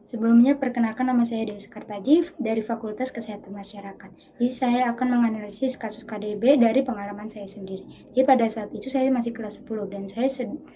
Sebelumnya, perkenalkan nama saya Dewi Sekartaji dari Fakultas Kesehatan Masyarakat. Jadi saya akan menganalisis kasus KDB dari pengalaman saya sendiri. Jadi pada saat itu saya masih kelas 10 dan saya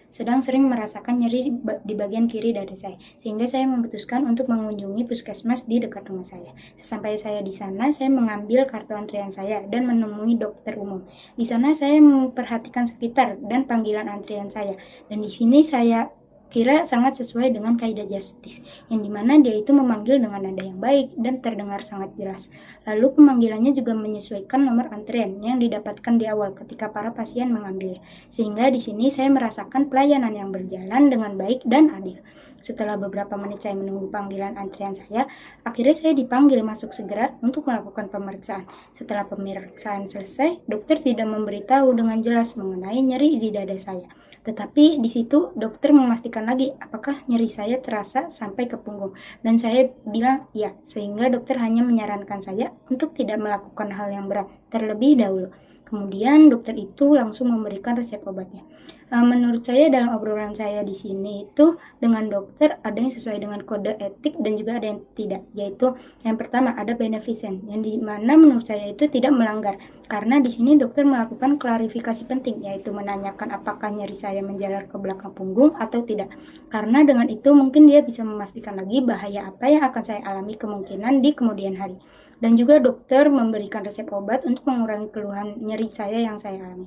sedang sering merasakan nyeri di bagian kiri dada saya. Sehingga saya memutuskan untuk mengunjungi puskesmas di dekat rumah saya. Sesampai saya di sana, saya mengambil kartu antrian saya dan menemui dokter umum. Di sana saya memperhatikan sekitar dan panggilan antrian saya. Dan di sini saya kira sangat sesuai dengan kaidah justice, yang dimana dia itu memanggil dengan nada yang baik dan terdengar sangat jelas. Lalu pemanggilannya juga menyesuaikan nomor antrian yang didapatkan di awal ketika para pasien mengambil. Sehingga di sini saya merasakan pelayanan yang berjalan dengan baik dan adil. Setelah beberapa menit saya menunggu panggilan antrian saya, akhirnya saya dipanggil masuk segera untuk melakukan pemeriksaan. Setelah pemeriksaan selesai, dokter tidak memberitahu dengan jelas mengenai nyeri di dada saya. Tetapi di situ dokter memastikan lagi apakah nyeri saya terasa sampai ke punggung. Dan saya bilang ya, sehingga dokter hanya menyarankan saya untuk tidak melakukan hal yang berat terlebih dahulu. Kemudian dokter itu langsung memberikan resep obatnya. Menurut saya dalam obrolan saya di sini itu dengan dokter ada yang sesuai dengan kode etik dan juga ada yang tidak. Yaitu yang pertama ada beneficent, yang dimana menurut saya itu tidak melanggar. Karena di sini dokter melakukan klarifikasi penting, yaitu menanyakan apakah nyeri saya menjalar ke belakang punggung atau tidak. Karena dengan itu mungkin dia bisa memastikan lagi bahaya apa yang akan saya alami kemungkinan di kemudian hari. Dan juga dokter memberikan resep obat untuk mengurangi keluhan nyeri saya yang saya alami.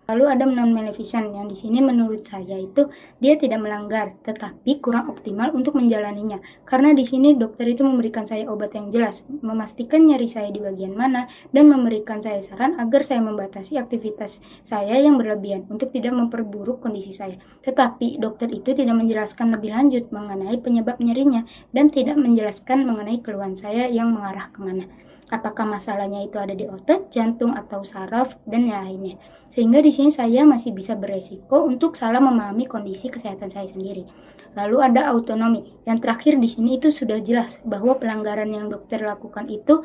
Lalu ada non-maleficent yang di sini menurut saya itu dia tidak melanggar, tetapi kurang optimal untuk menjalaninya. Karena di sini dokter itu memberikan saya obat yang jelas, memastikan nyeri saya di bagian mana, dan memberikan saya saran agar saya membatasi aktivitas saya yang berlebihan untuk tidak memperburuk kondisi saya. Tetapi dokter itu tidak menjelaskan lebih lanjut mengenai penyebab nyerinya dan tidak menjelaskan mengenai keluhan saya yang mengarah kemana. Apakah masalahnya itu ada di otot, jantung, atau saraf, dan yang lainnya. Sehingga di sini saya masih bisa beresiko untuk salah memahami kondisi kesehatan saya sendiri. Lalu ada autonomi. Yang terakhir di sini itu sudah jelas bahwa pelanggaran yang dokter lakukan itu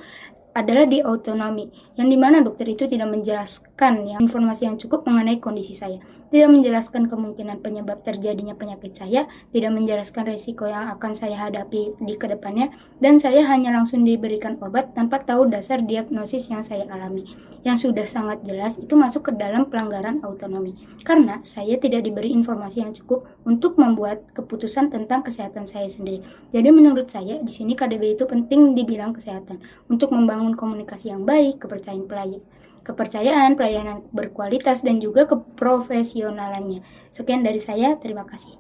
adalah di autonomi, yang dimana dokter itu tidak menjelaskan informasi yang cukup mengenai kondisi saya, tidak menjelaskan kemungkinan penyebab terjadinya penyakit saya, tidak menjelaskan resiko yang akan saya hadapi di kedepannya, dan saya hanya langsung diberikan obat tanpa tahu dasar diagnosis yang saya alami, yang sudah sangat jelas itu masuk ke dalam pelanggaran autonomi, karena saya tidak diberi informasi yang cukup untuk membuat keputusan tentang kesehatan saya sendiri. Jadi menurut saya di sini KDB itu penting di bidang kesehatan untuk membangun komunikasi yang baik, kepercayaan, pelayanan berkualitas, dan juga keprofesionalannya. Sekian dari saya, terima kasih.